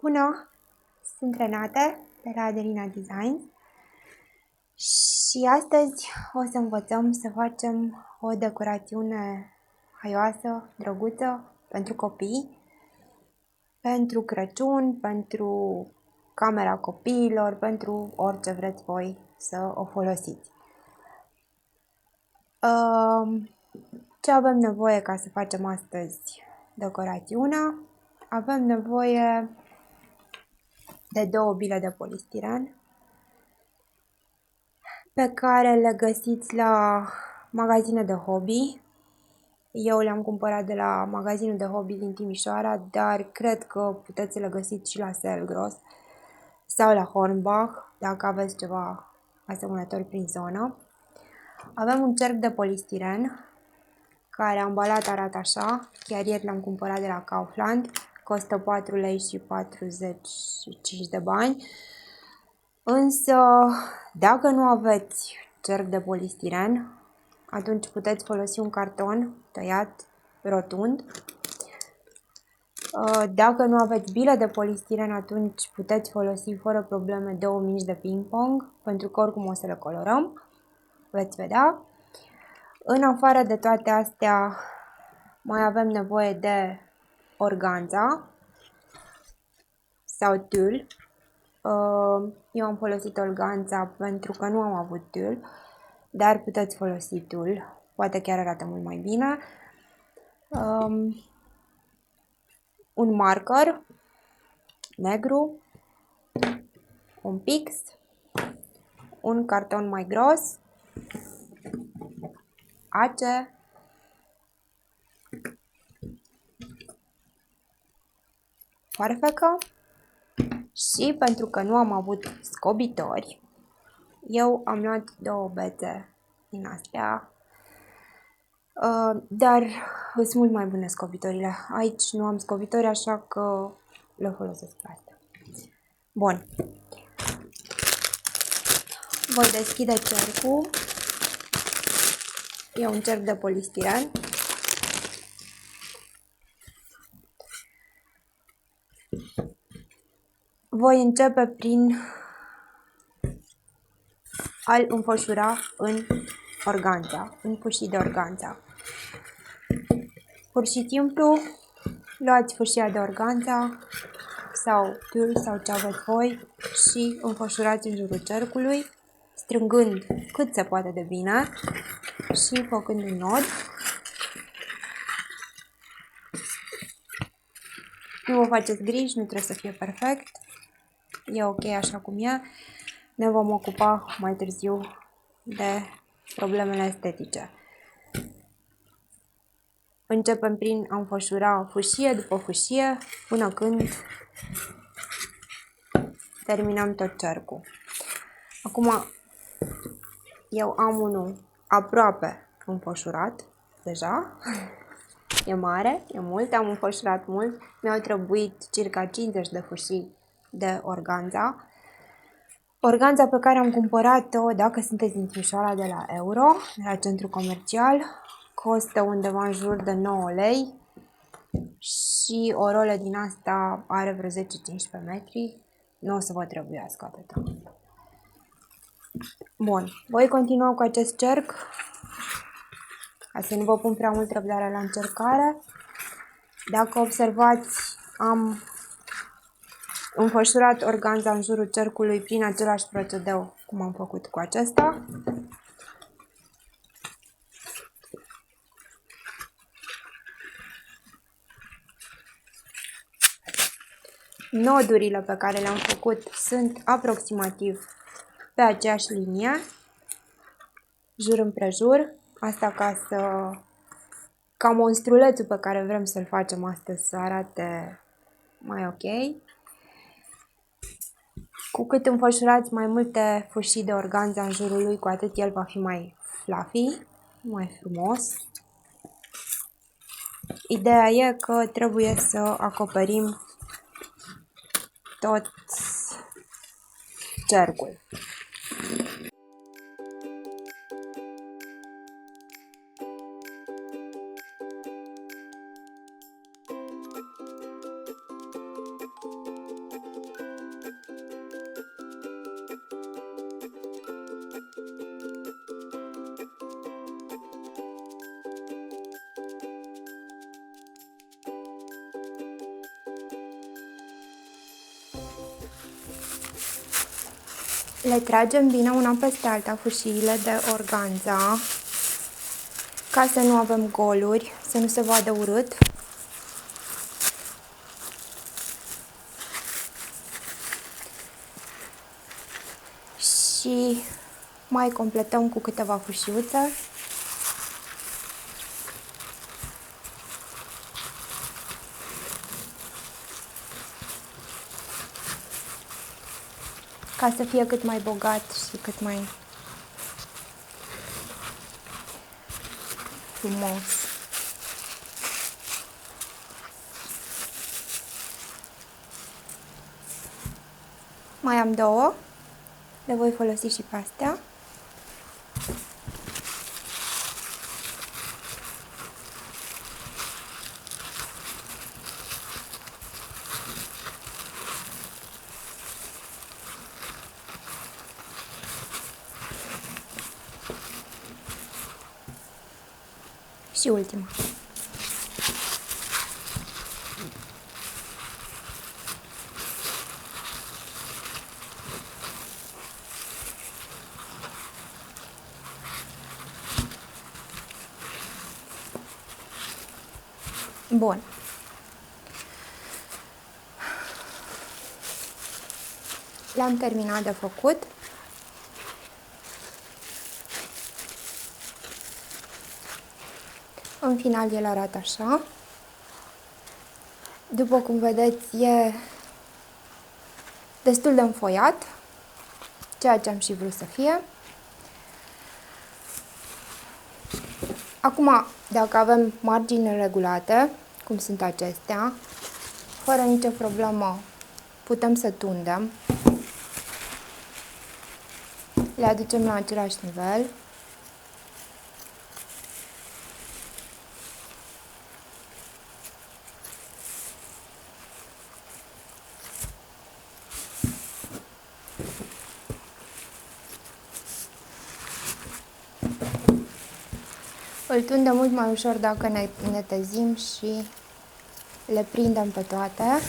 Bună! Sunt Renate de la Adelina Design și astăzi o să învățăm să facem o decorațiune haioasă, drăguță pentru copii, pentru Crăciun, pentru camera copiilor, pentru orice vreți voi să o folosiți. Ce avem nevoie ca să facem astăzi decorațiunea? Avem nevoie de 2 bile de polistiren pe care le găsiți la magazine de hobby. Eu le-am cumpărat de la magazinul de hobby din Timișoara, dar cred că puteți să le găsiți și la Selgros sau la Hornbach, dacă aveți ceva asemănător prin zonă. Avem un cerc de polistiren care ambalat arată așa, chiar ieri l-am cumpărat de la Kaufland, costă 4 lei și 45 de bani. Însă, dacă nu aveți cerc de polistiren, atunci puteți folosi un carton tăiat rotund. Dacă nu aveți bile de polistiren, atunci puteți folosi fără probleme 2 mingi de ping-pong, pentru că oricum o să le colorăm, veți vedea. În afară de toate astea, mai avem nevoie de organza sau tul. Eu am folosit organza pentru că nu am avut tul, dar puteți folosi tul, poate chiar arată mult mai bine. Un marker negru, un pix, un carton mai gros, ace, farfecă și pentru că nu am avut scobitori, eu am luat 2 bețe din astea, dar sunt mult mai bune scobitorile. Aici nu am scobitori, așa că le folosesc pe astea. Bun. Voi deschide cercul. E un cerc de polistiren. Voi începe prin a-l înfășura în organza, în fâșii de organza. Pur și simplu, luați fâșia de organza sau tul sau ce aveți voi și înfășurați în jurul cercului, strângând cât se poate de bine și făcând un nod. Nu vă faceți griji, nu trebuie să fie perfect, e ok așa cum e. Ne vom ocupa mai târziu de problemele estetice. Începem prin a înfășura fâșie după fâșie până când terminăm tot cercul. Acum eu am unul aproape înfășurat deja. E mare, e mult, am înfășurat mult. Mi-au trebuit circa 50 de fâșii de organza. Organza pe care am cumpărat-o, dacă sunteți din Timișoara, de la Euro, de la centru comercial, costă undeva în jur de 9 lei și o rolă din asta are vreo 10-15 metri. Nu o să vă trebuiască atâta. Bun, voi continua cu acest cerc, ca să nu vă pun prea mult răbdare la încercare. Dacă observați, am înfășurat organza în jurul cercului prin același procedeu cum am făcut cu acesta. Nodurile pe care le-am făcut sunt aproximativ pe aceeași linie, jur împrejur, asta ca monstrulețul pe care vrem să-l facem astăzi să arate mai ok. Cu cât înfășurați mai multe fâșii de organza în jurul lui, cu atât el va fi mai fluffy, mai frumos. Ideea e că trebuie să acoperim tot cercul. Le tragem bine una peste alta fâșiile de organza, ca să nu avem goluri, să nu se vadă urât. Și mai completăm cu câteva fâșiuțe. Ca să fie cât mai bogat și cât mai frumos. Mai am două, le voi folosi și pe astea. Și ultima. Bun. Le-am terminat de făcut. În final el arată așa. După cum vedeți, e destul de înfoiat, ceea ce am și vrut să fie. Acum, dacă avem margini regulate, cum sunt acestea, fără nicio problemă putem să tundem. Le aducem la același nivel. Îl tundem mult mai ușor dacă ne netezim și le prindem pe toate.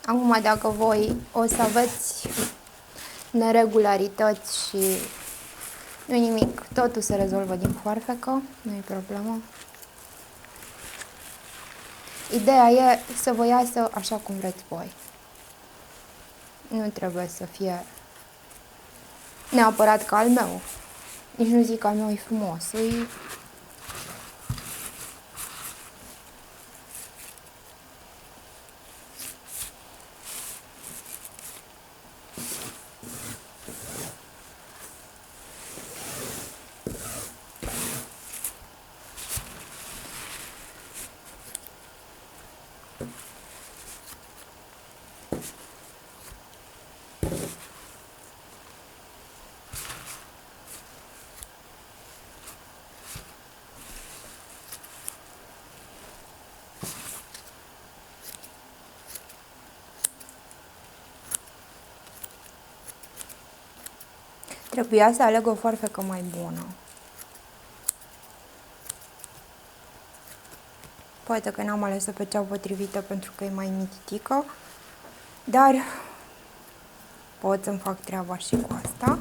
Acum, dacă voi o să aveți neregularități și nu nimic, totul se rezolvă din foarfecă, nu e problemă. Ideea e să vă iasă așa cum vreți voi. Nu trebuie să fie neapărat ca al meu. Nici nu zic că al meu e frumos, e... Trebuia să aleg o foarfecă mai bună. Poate că n-am ales-o pe cea potrivită pentru că e mai mititică, dar pot să-mi fac treaba și cu asta.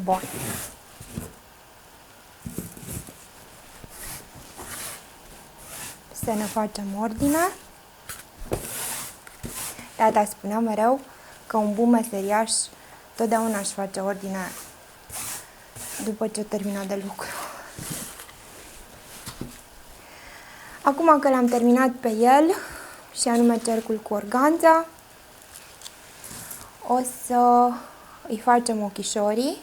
Bun. Să ne facem ordine. Tata spunea mereu că un bun meseriaș totdeauna își face ordine după ce termină de lucru. Acum că l-am terminat pe el, și anume cercul cu organza, o să îi facem ochișorii,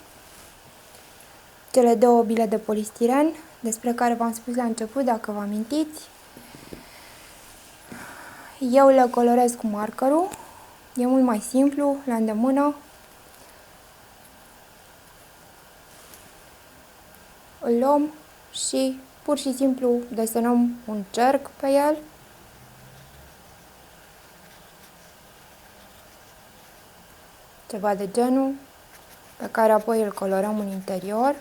cele două bile de polistiren, despre care v-am spus la început, dacă vă amintiți. Eu le colorez cu markerul, e mult mai simplu, la îndemână. îl luăm și pur și simplu desenăm un cerc pe el. Ceva de genul, pe care apoi îl colorăm în interior.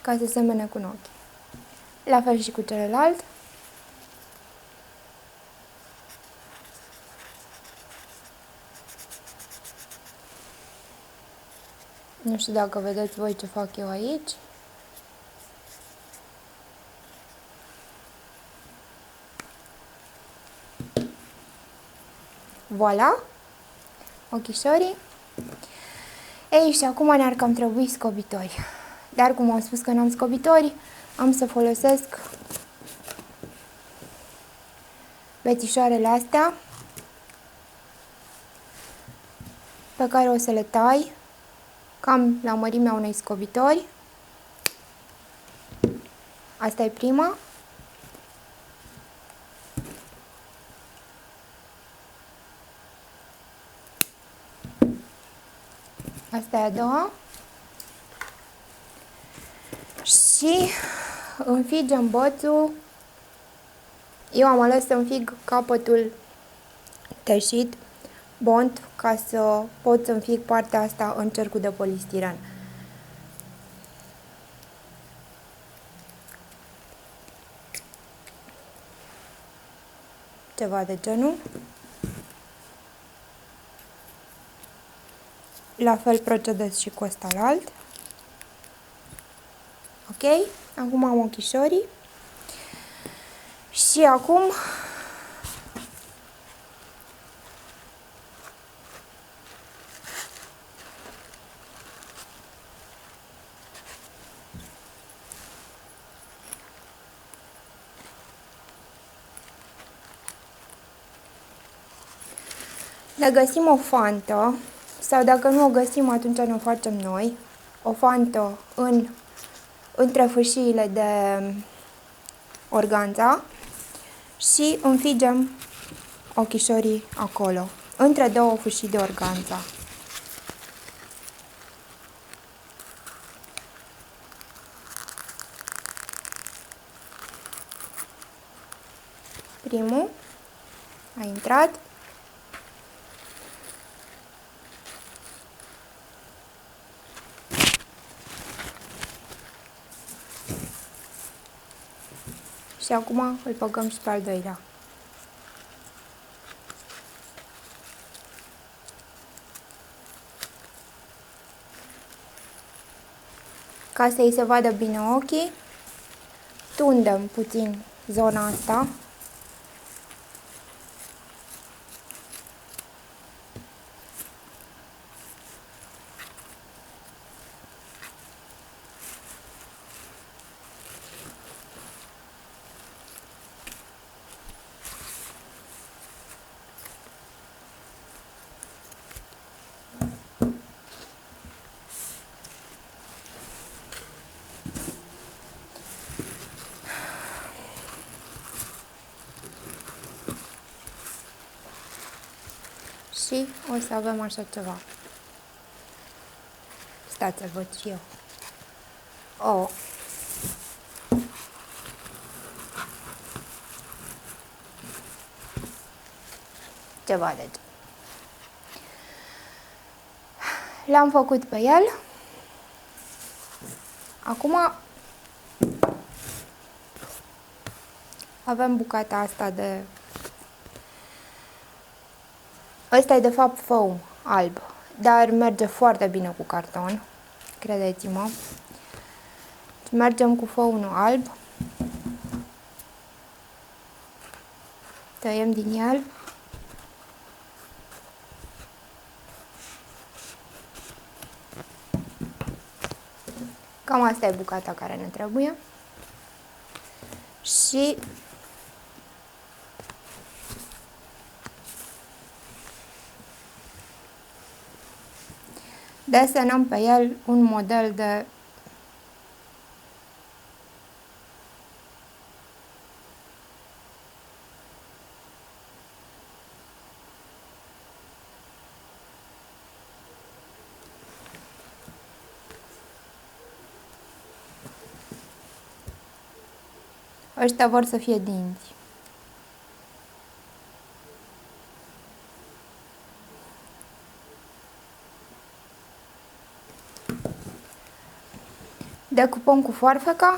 Ca să semene cu un ochi. La fel și cu celălalt. Nu știu dacă vedeți voi ce fac eu aici. Voilà! Ochișorii. Ei, și acum ne-ar cam trebui scobitori. Dar cum am spus că n-am scobitori, am să folosesc bețișoarele astea pe care o să le tai cam la mărimea unei scobitori. Asta e prima. Asta e a doua. Și înfigem bățul. Eu am ales să înfig capătul teșit, bond, ca să pot să înfig partea asta în cercul de polistiren. Ceva de genul. La fel procedez și cu ăsta la alt. Ok? Acum am ochișorii. Și acum ne găsim o fantă, sau dacă nu o găsim, atunci ne o facem noi, o fantă între fâșiile de organza și înfigem ochișorii acolo, între două fâșii de organza. Primul a intrat. Și acum îl băgăm și pe al doilea. Ca să îi se vadă bine ochii, tundem puțin zona asta. Și o să avem așa ceva. Stați să văd și eu. Oh. Ceva de genul. L-am făcut pe el. Acum avem bucata asta de... Ăsta e de fapt foam alb, dar merge foarte bine cu carton, credeți-mă. Mergem cu foamul alb. Tăiem din el. Cam asta e bucata care ne trebuie. Și desenăm pe el un model de Ăștia vor să fie dinți. Decupăm cu foarfeca.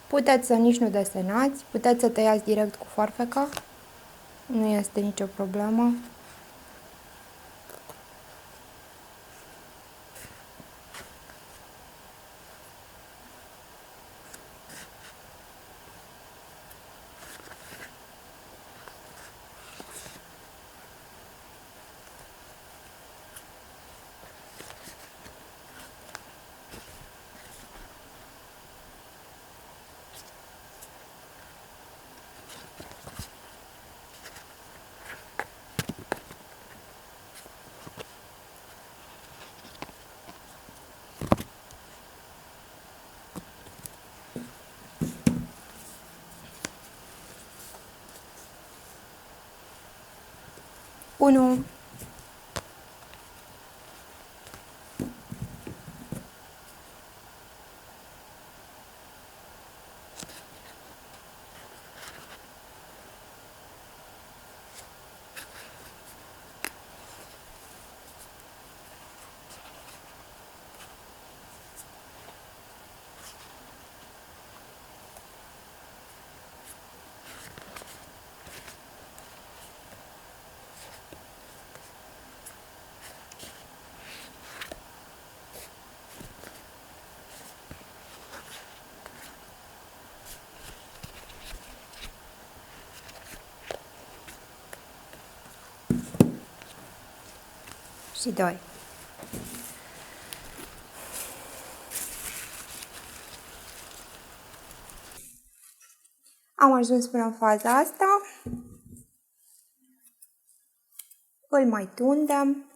Puteți să nici nu desenați, puteți să tăiați direct cu foarfeca, nu este nicio problemă. Unu. Și 2. Am ajuns până în faza asta. Îl mai tundem.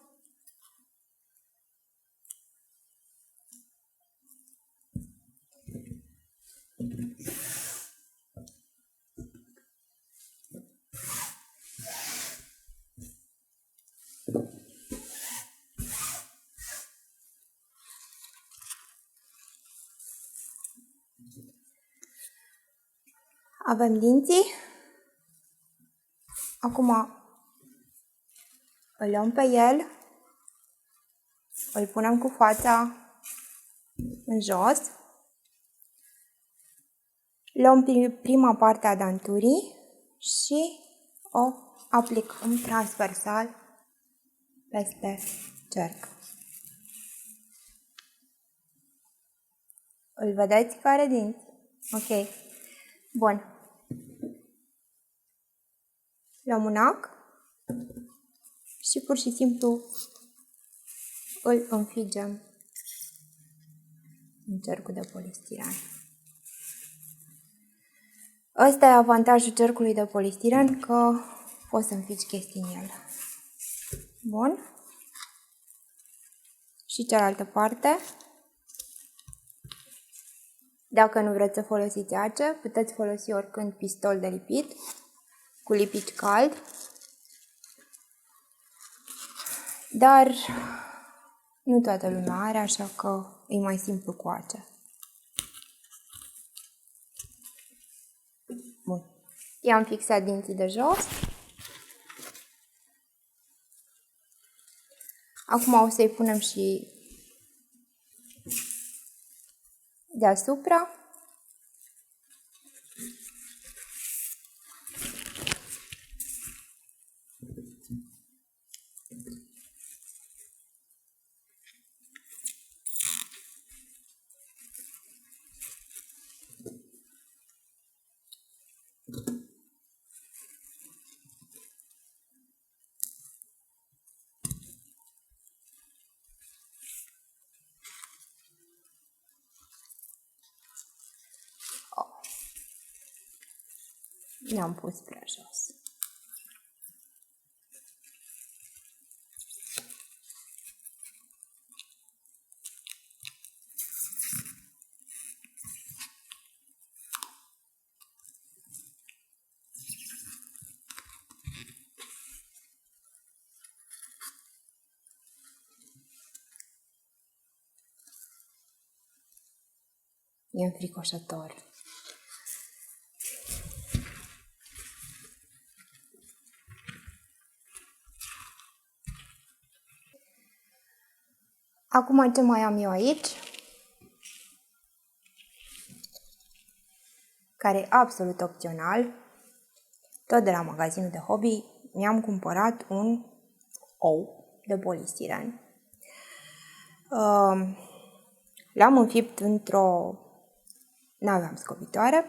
Avem dinții. Acum îl luăm pe el, îl punem cu fața în jos, luăm prima parte a danturii și o aplicăm transversal peste cerc. Îl vedeți care dinți? Ok. Bun. Luăm un ac și pur și simplu îl înfigem în cercul de polistiren. Ăsta e avantajul cercului de polistiren, că poți să înfigi chestii în el. Bun. Și cealaltă parte. Dacă nu vreți să folosiți ace, puteți folosi oricând pistol de lipit cu lipici cald. Dar nu toată lumea are, așa că e mai simplu cu ace. Bun. I-am fixat dinții de jos. Acum o să-i punem și deasupra. Le-am pus prea jos. E înfricoșător. Acum ce mai am eu aici? Care e absolut opțional. Tot de la magazinul de hobby mi-am cumpărat un ou de polistiren. L-am înfipt n-aveam scobitoare,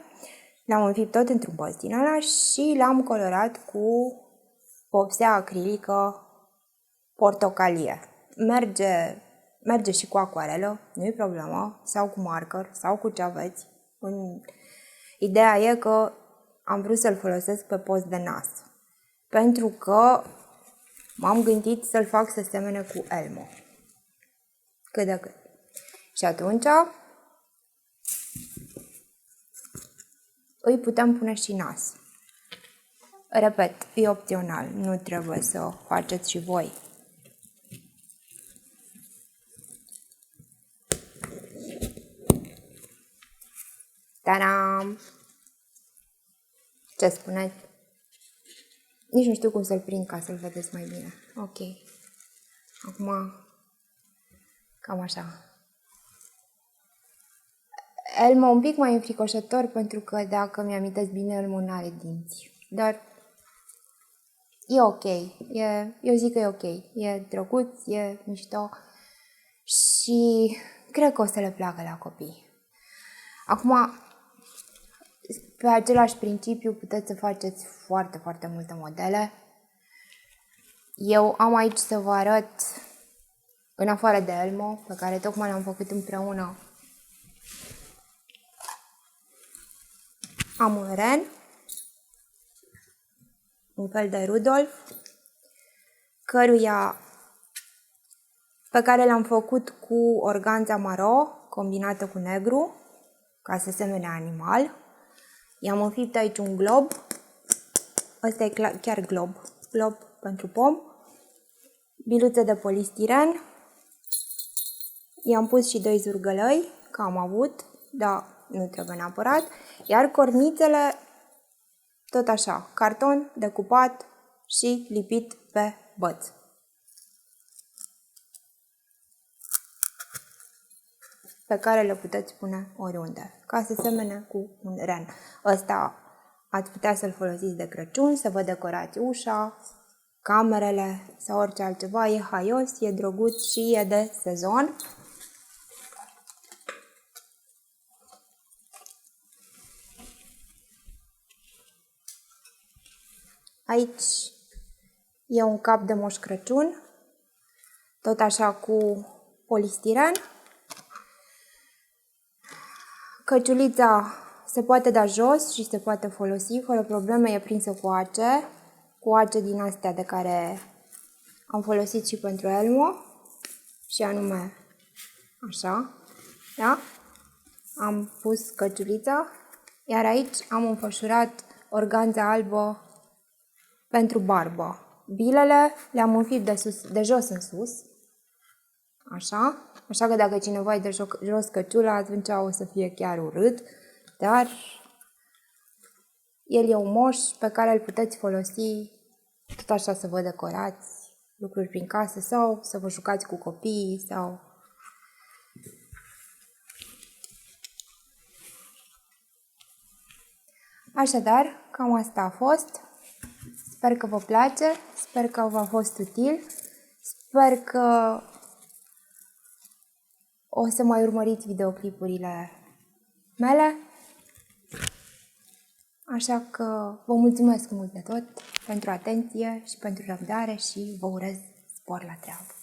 l-am înfipt tot într-un boț din ăla și l-am colorat cu vopsea acrilică portocalie. Merge și cu acuarelă, nu-i problemă, sau cu marker, sau cu ce aveți. Ideea e că am vrut să-l folosesc pe post de nas, pentru că m-am gândit să-l fac să semene cu Elmo, cât de cât. Și atunci îi putem pune și nas. Repet, e opțional, nu trebuie să o faceți și voi. Ta-dam! Ce spuneți? Nici nu știu cum să-l prind ca să-l vedeți mai bine. Ok. Acum, cam așa. Elmo un pic mai înfricoșător pentru că, dacă mi-amintesc bine, Elmo n-are dinți. Dar e ok. Eu zic că e ok. E drăguț, e mișto și cred că o să le placă la copii. Acum, pe același principiu puteți să faceți foarte, foarte multe modele. Eu am aici să vă arăt, în afară de Elmo, pe care tocmai l-am făcut împreună, am un ren, un fel de Rudolf, pe care l-am făcut cu organza maro combinată cu negru, ca să semene animal. I-am înfipt aici un glob, ăsta e chiar glob pentru pom, biluțe de polistiren, i-am pus și 2 zurgălăi, că am avut, dar nu trebuie neapărat, iar cornițele tot așa, carton decupat și lipit pe băț. Pe care le puteți pune oriunde, ca să semene cu un ren. Ăsta ați putea să-l folosiți de Crăciun, să vă decorați ușa, camerele sau orice altceva. E haios, e drăguț și e de sezon. Aici e un cap de Moș Crăciun, tot așa cu polistiren. Căciulița se poate da jos și se poate folosi fără probleme, e prinsă cu ace din astea de care am folosit și pentru Elmo, și anume așa, da? Am pus căciulița, iar aici am înfășurat organza albă pentru barbă. Bilele le-am înfipt de jos în sus, așa că dacă cineva e de jos căciula, atunci o să fie chiar urât, dar el e un moș pe care îl puteți folosi tot așa să vă decorați lucruri prin casă sau să vă jucați cu copiii sau... Așadar, cam asta a fost. Sper că vă place, sper că v-a fost util, sper că o să mai urmăriți videoclipurile mele. Așa că vă mulțumesc mult de tot pentru atenție și pentru răbdare și vă urez spor la treabă.